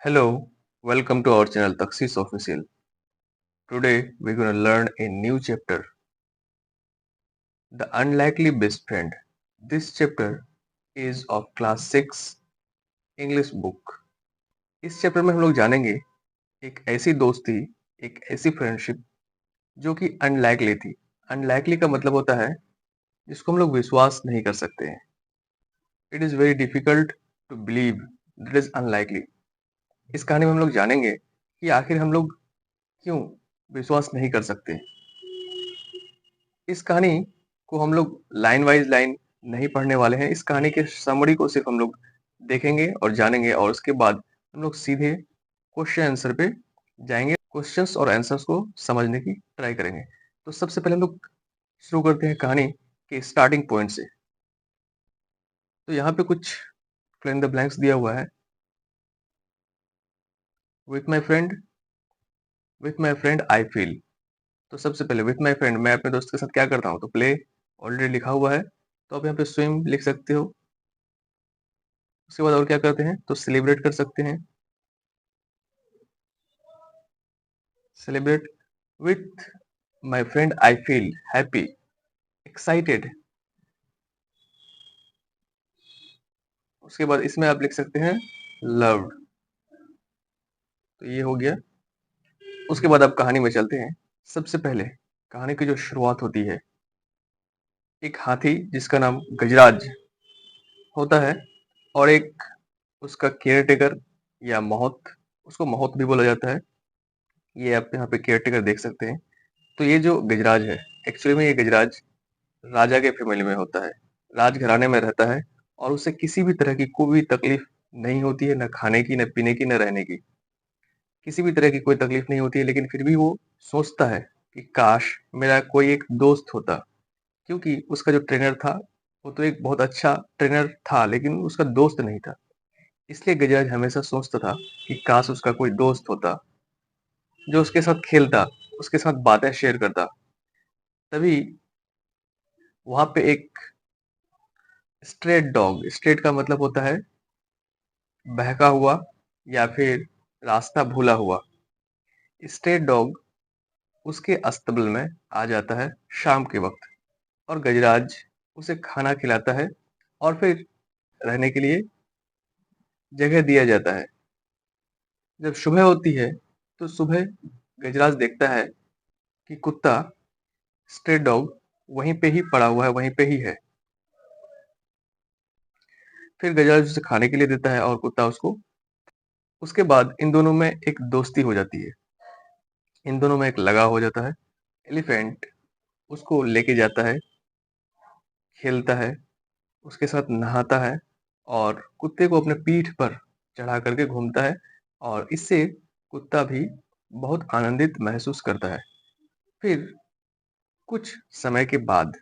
Hello, welcome to our channel Taxis Official. Today we're going to learn a new chapter, The Unlikely Best Friend. This chapter is of class 6 English book. इस chapter में हम लोग जानेंगे एक ऐसी दोस्ती, एक ऐसी फ्रेंडशिप जो कि अनलाइकली थी। अनलाइकली का मतलब होता है जिसको हम लोग विश्वास नहीं कर सकते हैं। It is very difficult to believe that is unlikely. इस कहानी में हम लोग जानेंगे कि आखिर हम लोग क्यों विश्वास नहीं कर सकते। इस कहानी को हम लोग लाइन वाइज लाइन नहीं पढ़ने वाले हैं। इस कहानी के समरी को सिर्फ हम लोग देखेंगे और जानेंगे और उसके बाद हम लोग सीधे क्वेश्चन आंसर पे जाएंगे। क्वेश्चंस और आंसर्स को समझने की ट्राई करेंगे। तो सबसे पहले हम लोग शुरू करते हैं कहानी के स्टार्टिंग पॉइंट से। तो यहाँ पे कुछ फिल इन द ब्लैंक्स दिया हुआ है। With my friend I feel. तो सबसे पहले विथ माई फ्रेंड, मैं अपने दोस्त के साथ क्या करता हूँ, तो प्ले ऑलरेडी लिखा हुआ है, तो आप यहाँ पे स्विम लिख सकते हो। उसके बाद और क्या करते हैं, तो सेलिब्रेट कर सकते हैं। Celebrate with my friend I feel happy, excited. उसके बाद इसमें आप लिख सकते हैं लव्ड। तो ये हो गया। उसके बाद आप कहानी में चलते हैं। सबसे पहले कहानी की जो शुरुआत होती है, एक हाथी जिसका नाम गजराज होता है और एक उसका केयर टेकर या महोत, उसको महोत भी बोला जाता है। ये आप यहाँ पे केयर टेकर देख सकते हैं। तो ये जो गजराज है, एक्चुअली में ये गजराज राजा के फैमिली में होता है, राजघराने में रहता है और उसे किसी भी तरह की कोई भी तकलीफ नहीं होती है, न खाने की, न पीने की, न रहने की। किसी भी तरह की कोई तकलीफ नहीं होती है, लेकिन फिर भी वो सोचता है कि काश मेरा कोई एक दोस्त होता। क्योंकि उसका जो ट्रेनर था वो तो एक बहुत अच्छा ट्रेनर था, लेकिन उसका दोस्त नहीं था। इसलिए गजराज हमेशा सोचता था कि काश उसका कोई दोस्त होता जो उसके साथ खेलता, उसके साथ बातें शेयर करता। तभी वहां पे एक स्ट्रेट डॉग, स्ट्रेट का मतलब होता है बहका हुआ या फिर रास्ता भूला हुआ। स्ट्रेट डॉग उसके अस्तबल में आ जाता है शाम के वक्त और गजराज उसे खाना खिलाता है और फिर रहने के लिए जगह दिया जाता है। जब सुबह होती है तो सुबह गजराज देखता है कि कुत्ता, स्ट्रेट डॉग, वहीं पे ही पड़ा हुआ है, वहीं पे ही है। फिर गजराज उसे खाने के लिए देता है और कुत्ता उसको। उसके बाद इन दोनों में एक दोस्ती हो जाती है, इन दोनों में एक लगाव हो जाता है। एलिफेंट उसको लेके जाता है, खेलता है, उसके साथ नहाता है और कुत्ते को अपने पीठ पर चढ़ा करके घूमता है और इससे कुत्ता भी बहुत आनंदित महसूस करता है। फिर कुछ समय के बाद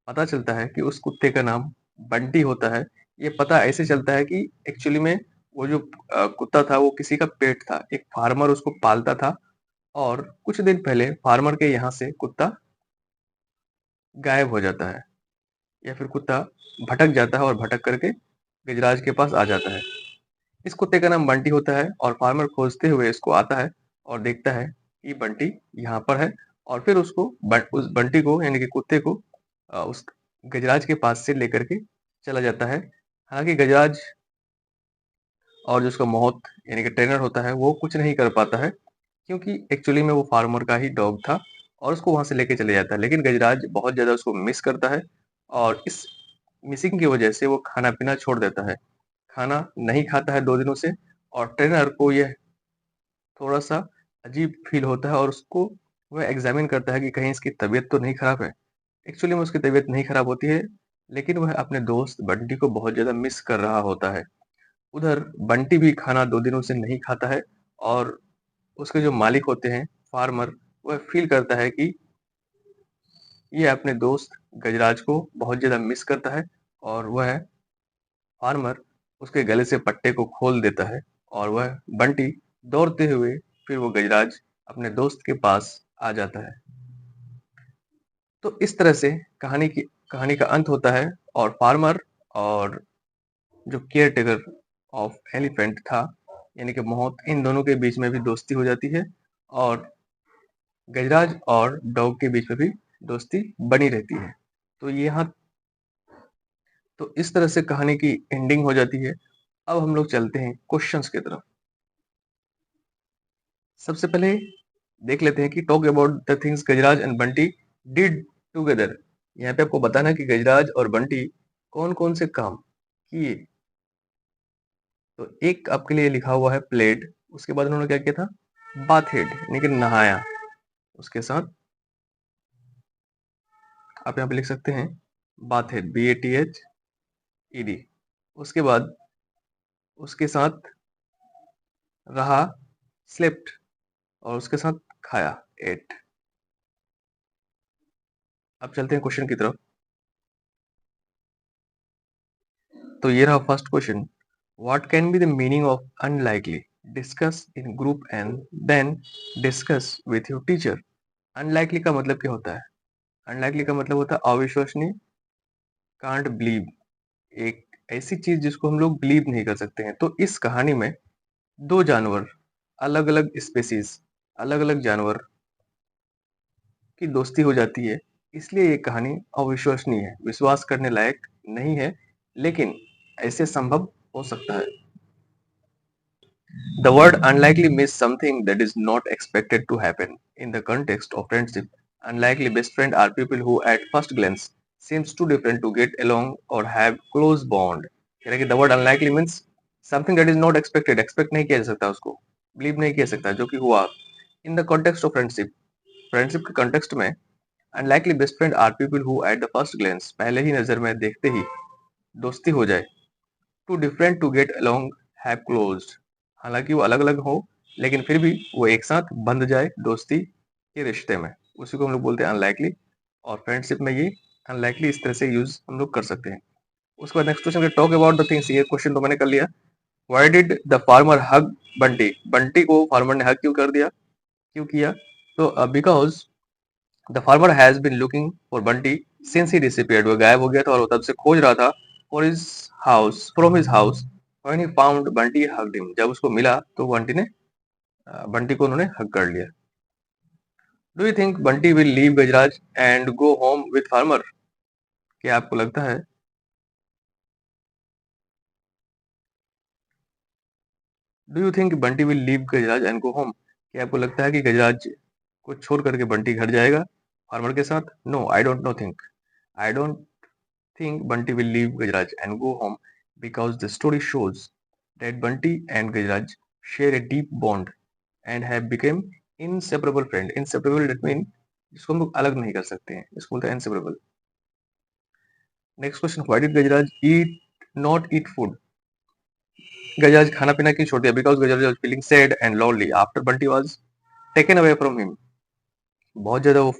पता चलता है कि उस कुत्ते का नाम बंटी होता है। ये पता ऐसे चलता है कि एक्चुअली में वो जो कुत्ता था वो किसी का पेट था, एक फार्मर उसको पालता था और कुछ दिन पहले फार्मर के यहाँ से कुत्ता गायब हो जाता है या फिर कुत्ता भटक जाता है और भटक करके गजराज के पास आ जाता है। इस कुत्ते का नाम बंटी होता है और फार्मर खोजते हुए इसको आता है और देखता है कि बंटी यहाँ पर है और फिर उस बंटी को यानी कि कुत्ते को उस गजराज के पास से लेकर के चला जाता है। हालांकि गजराज और जो उसका मौत यानी कि ट्रेनर होता है वो कुछ नहीं कर पाता है, क्योंकि एक्चुअली में वो फार्मर का ही डॉग था और उसको वहां से लेके चले जाता है। लेकिन गजराज बहुत ज्यादा उसको मिस करता है और इस मिसिंग की वजह से वो खाना पीना छोड़ देता है, खाना नहीं खाता है 2 दिनों से। और ट्रेनर को यह थोड़ा सा अजीब फील होता है और उसको वह एग्जामिन करता है कि कहीं इसकी तबीयत तो नहीं खराब है। एक्चुअली में उसकी तबीयत नहीं खराब होती है, लेकिन वह अपने दोस्त बंटी को बहुत ज्यादा मिस कर रहा होता है। उधर बंटी भी खाना 2 दिनों से नहीं खाता है और उसके जो मालिक होते हैं फार्मर, वह फील करता है कि ये अपने दोस्त गजराज को बहुत ज्यादा मिस करता है और वह फार्मर उसके गले से पट्टे को खोल देता है और वह बंटी दौड़ते हुए फिर वो गजराज अपने दोस्त के पास आ जाता है। तो इस तरह से कहानी का अंत होता है और फार्मर और जो केयर टेकर ऑफ एलिफेंट था यानी कि मोहत, इन दोनों के बीच में भी दोस्ती हो जाती है और गजराज और डॉग के बीच में भी दोस्ती बनी रहती है। तो ये यहाँ तो इस तरह से कहानी की एंडिंग हो जाती है। अब हम लोग चलते हैं क्वेश्चंस की तरफ। सबसे पहले देख लेते हैं कि talk about the things Gajraj and Bunty did together. यहाँ पे आपको बताना कि गजराज और बंटी कौन कौन से काम किए। तो एक आपके लिए लिखा हुआ है प्लेड, उसके बाद उन्होंने क्या किया था, बाथहेड यानी कि नहाया। उसके साथ आप यहाँ पे लिख सकते हैं बाथहेड, BATHED। उसके बाद उसके साथ रहा, स्लेप्ट, और उसके साथ खाया, एट। अब चलते हैं क्वेश्चन की तरफ। तो ये रहा first question, what can be the meaning of unlikely, discuss in group and then discuss with your teacher. Unlikely का मतलब क्या होता है? अनलाइकली का मतलब होता है अविश्वसनीय, कांट बिलीव, एक ऐसी चीज जिसको हम लोग बिलीव नहीं कर सकते हैं। तो इस कहानी में दो जानवर, अलग अलग स्पेसीज, अलग अलग जानवर की दोस्ती हो जाती है, इसलिए ये कहानी अविश्वसनीय है, विश्वास करने लायक नहीं है, लेकिन ऐसे संभव हो सकता है। The word unlikely means something that is not expected to happen. In the context of friendship, unlikely best friends are people who at first glance seems too different to get along or have close bond. यानी कि the word unlikely means something that is not expected. Expect नहीं किया जा सकता उसको, believe नहीं किया जा सकता जो कि हुआ। In the context of friendship, friendship के context में unlikely best friend are people who at the first glance, पहले ही नजर में देखते ही दोस्ती हो जाए, too different to get along, have closed, हालांकि वो अलग अलग हो लेकिन फिर भी वो एक साथ बंध जाए दोस्ती के रिश्ते में, उसी को हम लोग बोलते हैं अनलाइकली। और फ्रेंडशिप में ये अनलाइकली इस तरह से यूज हम लोग कर सकते हैं। उसके बाद next question, talk about the things. ये क्वेश्चन तो मैंने कर लिया। व्हाई डिड द फार्मर हग बंटी, बंटी को फार्मर ने हग क्यों कर दिया, क्यों किया? तो because the farmer has been looking for Bunty since he disappeared, वो गायब हो गया था और वो तब से खोज रहा था for his house, from his house, when he found Bunty hugged him, जब उसको मिला तो बंटी को उन्होंने हग कर लिया। Do you think Bunty will leave Gajraj and go home with farmer? क्या आपको लगता है do you think Bunty will leave Gajraj and go home, क्या आपको लगता है कि गजराज को छोड़ करके बंटी घर जाएगा फार्मर के साथ? No, I don't know think, I don't think Bunty will leave Gajraj and go home because the story shows that Bunty and Gajraj share a deep bond and have become inseparable friend. Inseparable that mean जिसको हम लोग अलग नहीं कर सकते हैं, इसको बोलते हैं inseparable. Next question, why did Gajraj not eat food? गजराज खाना पीना क्यों छोड़ दिया? Because Gajraj was feeling sad and lonely after Bunty was taken away from him. बहुत ज्यादा वो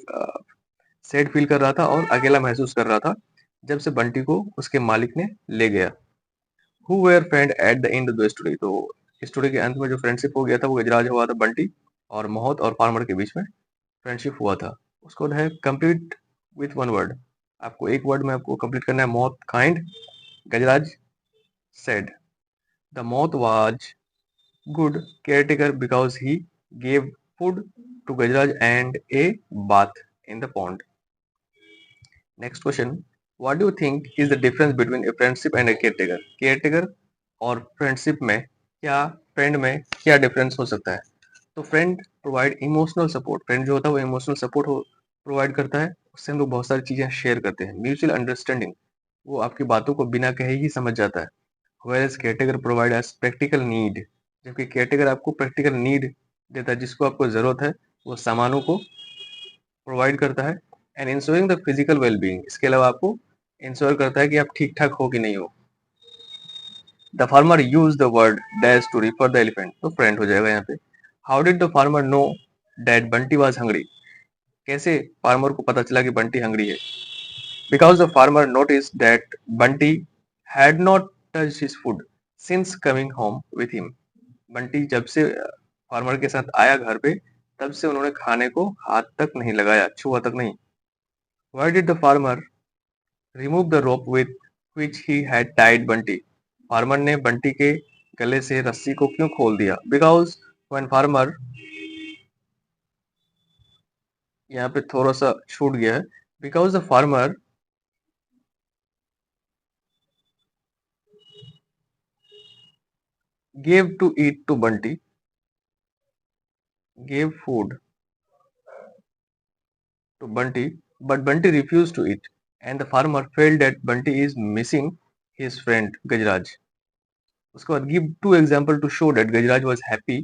सैड फील कर रहा था और अकेला महसूस कर रहा था जब से बंटी को उसके मालिक ने ले गया। Who were friend at the end of the story, तो स्टोरी के अंत में जो फ्रेंडशिप हो गया था वो गजराज हुआ था बंटी और मोहत और फार्मर के बीच में फ्रेंडशिप हुआ था। उसको है कंप्लीट विथ वन वर्ड, आपको एक वर्ड में आपको कंप्लीट करना है। Mahout kind, Gajraj said. The mahout was good caretaker because he gave food to Gajraj and a bath in the pond. Next question, what do you think is the difference between a friendship and a caretaker? Caretaker और friendship में क्या, friend में क्या difference हो सकता है? तो friend provide emotional support, friend जो होता है वो इमोशनल सपोर्ट प्रोवाइड करता है, उससे हम लोग बहुत सारी चीजें शेयर करते हैं। म्यूचुअल अंडरस्टैंडिंग, वो आपकी बातों को बिना कहे ही समझ जाता है। Whereas caretaker provide as practical need, जबकि केयरटेकर आपको प्रैक्टिकल नीड देता है, जिसको आपको जरूरत है वो सामानों को प्रोवाइड करता है। And ensuring the physical wellbeing, इसके अलावा आपको इंश्योर करता है कि आप ठीक ठाक हो कि नहीं हो। The farmer use the word dash to refer the elephant, तो फ्रेंड हो जाएगा यहाँ पे। How did the farmer know that Bunty was hungry, कैसे फार्मर को पता चला कि बंटी हंग्री है? Because the farmer notice that Bunty had not touched his food since coming home with him, Bunty जब से फार्मर के साथ आया घर पे तब से उन्होंने खाने को हाथ तक नहीं लगाया, छुआ तक नहीं। Why did the farmer remove the rope with which he had tied Bunty, farmer ने बंटी के गले से रस्सी को क्यों खोल दिया? बिकॉज वन फार्मर, यहाँ पे थोड़ा सा छूट गया है। Because the farmer gave to eat to Bunty, gave food to Bunty, but Bunty refused to eat, and the farmer felt that Bunty is missing his friend Gajraj. उसके बाद give two example to show that Gajraj was happy,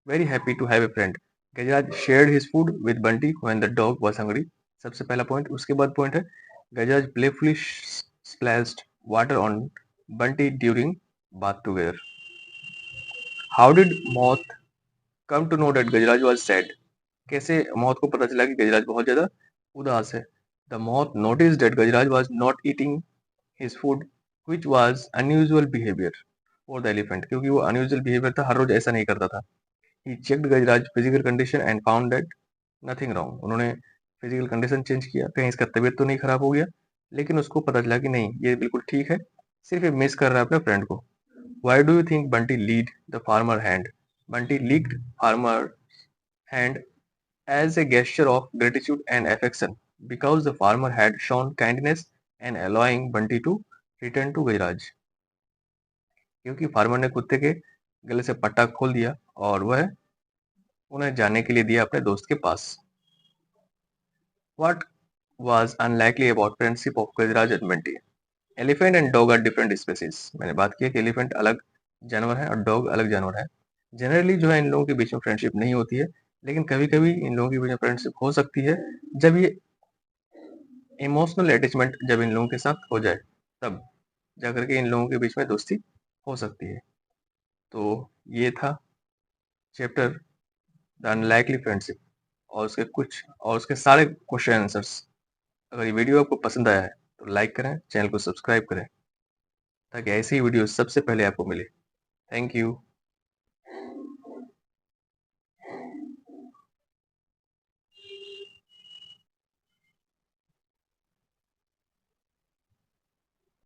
very happy to have a friend. Gajraj shared his food with Bunty when the dog was hungry. सबसे पहला point. उसके बाद point है Gajraj playfully splashed water on Bunty during bath together. How did Moth come to know that Gajraj was sad? कैसे मौत को पता चला कि गजराज बहुत ज्यादा उदास है? द मौत notice that Gajraj was not eating his food which was unusual behaviour for the elephant, क्योंकि वो अनयूजुअल बिहेवियर था, हर रोज ऐसा नहीं करता था। He checked Gajraj physical condition and found that nothing wrong. उन्होंने फिजिकल कंडीशन चेंज किया, कहीं इसका तबीयत तो नहीं खराब हो गया, लेकिन उसको पता चला कि नहीं, ये बिल्कुल ठीक है, सिर्फ ये मिस कर रहा है अपने फ्रेंड को। Why do you think Bunty lead the farmer hand? Bunty leaked farmer hand as a gesture of gratitude and affection because the farmer had shown kindness and allowing Bunty to return to Gajraj. क्योंकि farmer ने कुत्ते के गले से पट्टा खोल दिया और वह उन्हें जाने के लिए दिया अपने दोस्त के पास। What was unlikely about friendship of Gajraj and Bunty? Elephant and dog are different species. मैंने बात की है कि एलिफेंट अलग जानवर है और डॉग अलग जानवर है। जनरली जो है इन लोगों के बीच में फ्रेंडशिप नहीं होती है, लेकिन कभी कभी इन लोगों के बीच में फ्रेंडशिप हो सकती है जब ये इमोशनल अटैचमेंट जब इन लोगों के साथ हो जाए, तब जाकर के इन लोगों के बीच में दोस्ती हो सकती है। तो ये था चैप्टर द अनलाइकली फ्रेंडशिप और उसके सारे क्वेश्चन आंसर्स। अगर ये वीडियो आपको पसंद आया है तो लाइक करें, चैनल को सब्सक्राइब करें ताकि ऐसी ही वीडियो सबसे पहले आपको मिले। Thank you.